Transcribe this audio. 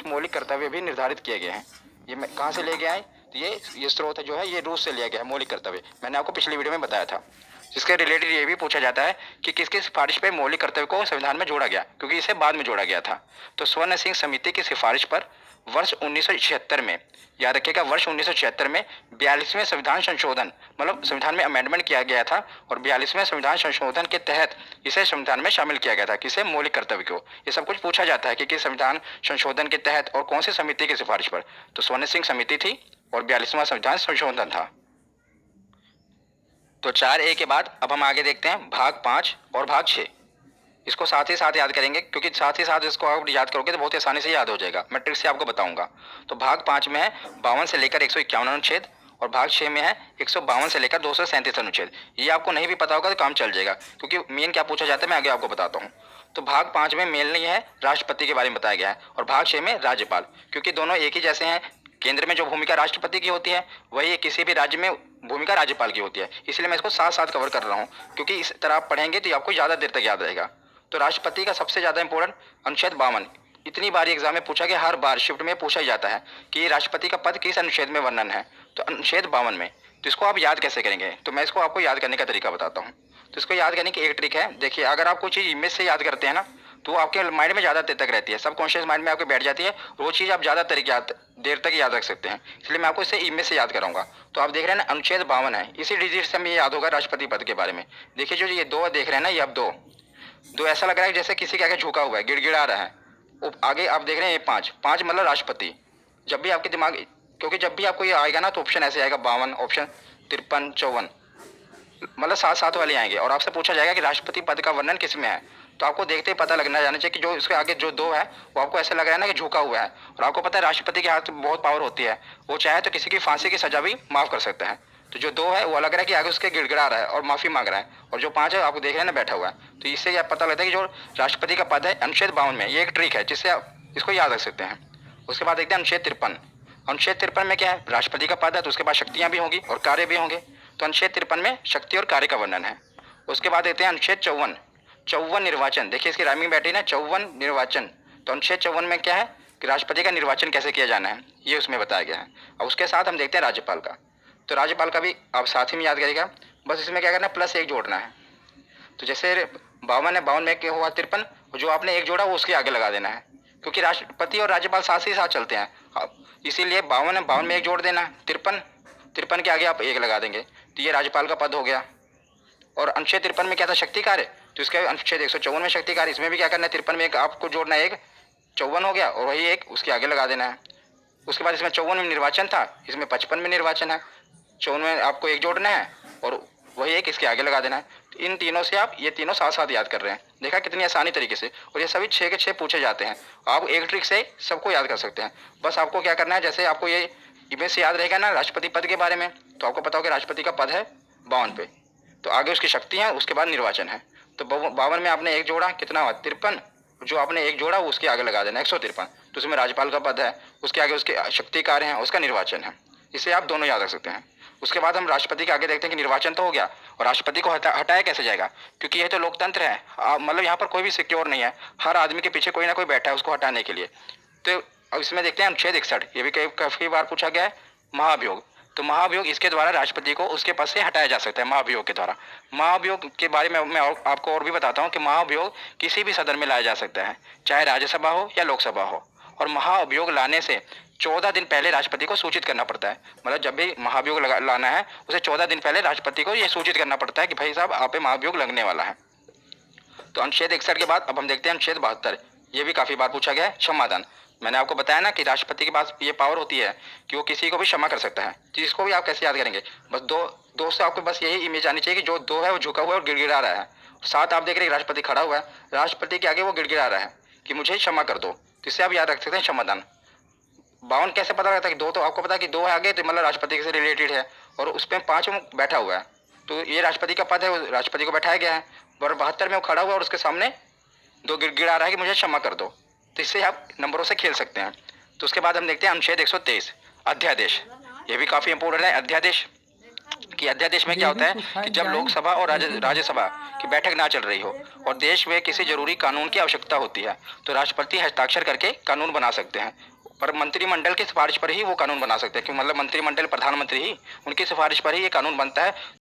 मौलिक कर्तव्य भी निर्धारित किए गए हैं। ये मैं कहाँ से ले गया है? तो ये स्रोत जो है ये रूस से लिया गया है मौलिक कर्तव्य। मैंने आपको पिछली वीडियो में बताया था। जिसके रिलेटेड ये भी पूछा जाता है कि किसकी सिफारिश पे मौलिक कर्तव्य को संविधान में जोड़ा गया, क्योंकि इसे बाद में जोड़ा गया था। तो स्वर्ण सिंह समिति की सिफारिश पर वर्ष 1976 में, याद रखिएगा, वर्ष 1976 में 42वें संविधान संशोधन, मतलब संविधान में अमेंडमेंट किया गया था और 42वें संविधान संशोधन के तहत इसे संविधान में शामिल किया गया था। किसे? मौलिक कर्तव्य को। ये सब कुछ पूछा जाता है कि किस संविधान संशोधन के तहत और कौन सी समिति की सिफारिश पर। तो स्वर्ण सिंह समिति थी और 42वां संविधान संशोधन था। तो 4A के बाद अब हम आगे देखते हैं भाग 5 और भाग 6। इसको साथ ही साथ याद करेंगे, क्योंकि साथ ही साथ इसको आप याद करोगे तो बहुत आसानी से याद हो जाएगा। मैं ट्रिक से आपको बताऊंगा। तो भाग 5 में है 52 से लेकर 151 अनुच्छेद और भाग 6 में है 152 से लेकर 237 अनुच्छेद। ये आपको नहीं भी पता होगा तो काम चल जाएगा, क्योंकि मेन क्या पूछा जाता है मैं आगे आपको बताता हूँ। तो भाग 5 में मेन नहीं है, राष्ट्रपति के बारे में बताया गया है, और भाग 6 में राज्यपाल, क्योंकि दोनों एक ही जैसे हैं। केंद्र में जो भूमिका राष्ट्रपति की होती है वही किसी भी राज्य में भूमिका राज्यपाल की होती है। इसलिए मैं इसको साथ साथ कवर कर रहा हूँ, क्योंकि इस तरह आप पढ़ेंगे तो आपको ज़्यादा देर तक याद रहेगा। तो राष्ट्रपति का सबसे ज़्यादा इंपॉर्टेंट अनुच्छेद 52। इतनी बार एग्जाम में पूछा गया, हर बार शिफ्ट में पूछा जाता है कि राष्ट्रपति का पद किस अनुच्छेद में वर्णन है। तो अनुच्छेद 52 में। तो इसको आप याद कैसे करेंगे? तो मैं इसको आपको याद करने का तरीका बताता हूँ। तो इसको याद करने की एक ट्रिक है। देखिए, अगर आप कोई चीज़ इमेज से याद करते हैं ना, तो आपके माइंड में ज़्यादा देर तक रहती है, सबकॉन्शियस माइंड में आपके बैठ जाती है, वो चीज़ आप ज़्यादा देर तक याद रख सकते हैं। इसलिए मैं आपको इसे इमेज से याद कराऊंगा। तो आप देख रहे हैं ना, अनुच्छेद 52 है, इसी डिजिट से हमें याद होगा राष्ट्रपति पद के बारे में। देखिए, जो ये दो देख रहे हैं ना, ये अब दो दो ऐसा लग रहा है जैसे किसी के आगे झुका हुआ है, गिड़गिड़ा रहा है। आगे आप देख रहे हैं ये 5 5 मतलब राष्ट्रपति। जब भी आपके दिमाग, क्योंकि जब भी आपको ये आएगा ना तो ऑप्शन ऐसे आएगा 52, ऑप्शन 53, 54, मतलब 7 वाले आएंगे और आपसे पूछा जाएगा कि राष्ट्रपति पद का वर्णन किस में है। तो आपको देखते ही पता लगना जाना चाहिए कि जो इसके आगे जो दो है वो आपको ऐसा लग रहा है ना कि झुका हुआ है। और आपको पता है राष्ट्रपति के हाथ में बहुत पावर होती है, वो चाहे तो किसी की फांसी की सजा भी माफ कर सकते हैं। तो जो दो है वो लग रहा है कि आगे उसके गिड़गिड़ा रहा है और माफी मांग रहा है, और जो 5 है आपको देख रहे हैं ना बैठा हुआ है। तो इससे यह पता लगता है कि जो राष्ट्रपति का पद है अनुच्छेद 52 में। ये एक ट्रिक है जिससे आप इसको याद रख सकते हैं। उसके बाद देखते हैं अनुच्छेद 53। अनुच्छेद 53 में क्या है? राष्ट्रपति का पद है तो उसके बाद शक्तियां भी होंगी और कार्य भी होंगे। तो अनुच्छेद 53 में शक्ति और कार्य का वर्णन है। उसके बाद देखते हैं अनुच्छेद 54। 54 निर्वाचन। देखिए इसकी राइमिंग बैठी ना, 54 निर्वाचन। तो अनुच्छेद 54 में क्या है कि राष्ट्रपति का निर्वाचन कैसे किया जाना है, ये उसमें बताया गया है। और उसके साथ हम देखते हैं राज्यपाल का। तो राज्यपाल का भी आप साथ ही में याद करिएगा, बस इसमें क्या करना है, +1 जोड़ना है। तो जैसे 52 है, 52 में क्या हुआ 53, जो आपने एक जोड़ा वो उसके आगे लगा देना है, क्योंकि राष्ट्रपति और राज्यपाल साथ ही साथ चलते हैं। इसीलिए 52 है, 52 में एक जोड़ देना, 53, 53 के आगे आप एक लगा देंगे। तो ये राज्यपाल का पद हो गया। और अनुच्छेद 53 में क्या था? शक्ति कार्य। तो इसके अनुच्छेद 154 में शक्ति कार्य। इसमें भी क्या करना है, 53 में एक आपको जोड़ना है, एक 54 हो गया और वही एक उसके आगे लगा देना है। उसके बाद इसमें 54 में निर्वाचन था, इसमें 55 में निर्वाचन है। 54 में आपको एक जोड़ना है और वही एक इसके आगे लगा देना है। तो इन तीनों से आप ये तीनों साथ साथ याद कर रहे हैं। देखा कितनी आसानी तरीके से। और ये सभी 6 के 6 पूछे जाते हैं। आप एक ट्रिक से सबको याद कर सकते हैं। बस आपको क्या करना है, जैसे आपको ये इमेज से याद रहेगा ना राष्ट्रपति पद के बारे में, तो आपको पता हो कि राष्ट्रपति का पद है 52 पे, तो आगे उसकी शक्ति है, उसके बाद निर्वाचन है। तो 52 में आपने एक जोड़ा, कितना हुआ 53, जो आपने एक जोड़ा वो उसके आगे लगा देना 153। तो उसमें राज्यपाल का पद है, उसके आगे उसके शक्ति कार्य हैं, उसका निर्वाचन है। इसे आप दोनों याद रख सकते हैं। उसके बाद हम राष्ट्रपति के आगे देखते हैं कि निर्वाचन तो हो गया, और राष्ट्रपति को हटाया कैसे जाएगा, क्योंकि यह तो लोकतंत्र है। मतलब यहाँ पर कोई भी सिक्योर नहीं है, हर आदमी के पीछे कोई ना कोई बैठा है उसको हटाने के लिए। तो अब इसमें देखते हैं अनुच्छेद 61। ये भी काफी बार पूछा गया है, महाभियोग। तो महाभियोग, इसके द्वारा राष्ट्रपति को उसके पद से हटाया जा सकता है, महाभियोग के द्वारा। महाभियोग के बारे में मैं आपको और भी बताता हूँ कि महाभियोग किसी भी सदन में लाया जा सकता है, चाहे राज्यसभा हो या लोकसभा हो। और महाअभियोग लाने से 14 दिन पहले राष्ट्रपति को सूचित करना पड़ता है। मतलब जब भी महाभियोग लाना है उसे 14 दिन पहले राष्ट्रपति को यह सूचित करना पड़ता है कि भाई साहब आप पे महाभियोग लगने वाला है। तो अनुच्छेद 61 के बाद अब हम देखते हैं अनुच्छेद 72। ये भी काफी बार पूछा गया है, क्षमादान। मैंने आपको बताया ना कि राष्ट्रपति के पास ये पावर होती है कि वो किसी को भी क्षमा कर सकता है। तो इसको भी आप कैसे याद करेंगे, बस दो से आपको बस यही इमेज आनी चाहिए कि जो दो है वो झुका हुआ है और गिड़गिड़ा रहा है। साथ आप देख रहे हैं राष्ट्रपति खड़ा हुआ है, राष्ट्रपति के आगे वो गिड़गिड़ा रहा है कि मुझे क्षमा कर दो। तो इससे आप याद रख सकते हैं क्षमादान। 52 कैसे पता लगता है कि दो, तो आपको पता है कि दो है आगे, तो मतलब राष्ट्रपति से रिलेटेड है, और उस पर 5 बैठा हुआ है। तो ये राष्ट्रपति का पद है, राष्ट्रपति को बैठाया गया है। और 72 में वो खड़ा हुआ और उसके सामने दो गिड़गिड़ा रहा है कि मुझे क्षमा कर दो। तो इससे आप नंबरों से खेल सकते हैं। तो उसके बाद हम देखते हैं अनुच्छेद 123, अध्यादेश। ये भी काफी इंपॉर्टेंट है, अध्यादेश। कि अध्यादेश में क्या होता है कि जब लोकसभा और राज्यसभा की बैठक ना चल रही हो और देश में किसी जरूरी कानून की आवश्यकता होती है तो राष्ट्रपति हस्ताक्षर करके कानून बना सकते हैं, पर मंत्रिमंडल की सिफारिश पर ही वो कानून बना सकते हैं, कि मतलब मंत्रिमंडल प्रधानमंत्री ही उनकी सिफारिश पर ही ये कानून बनता है।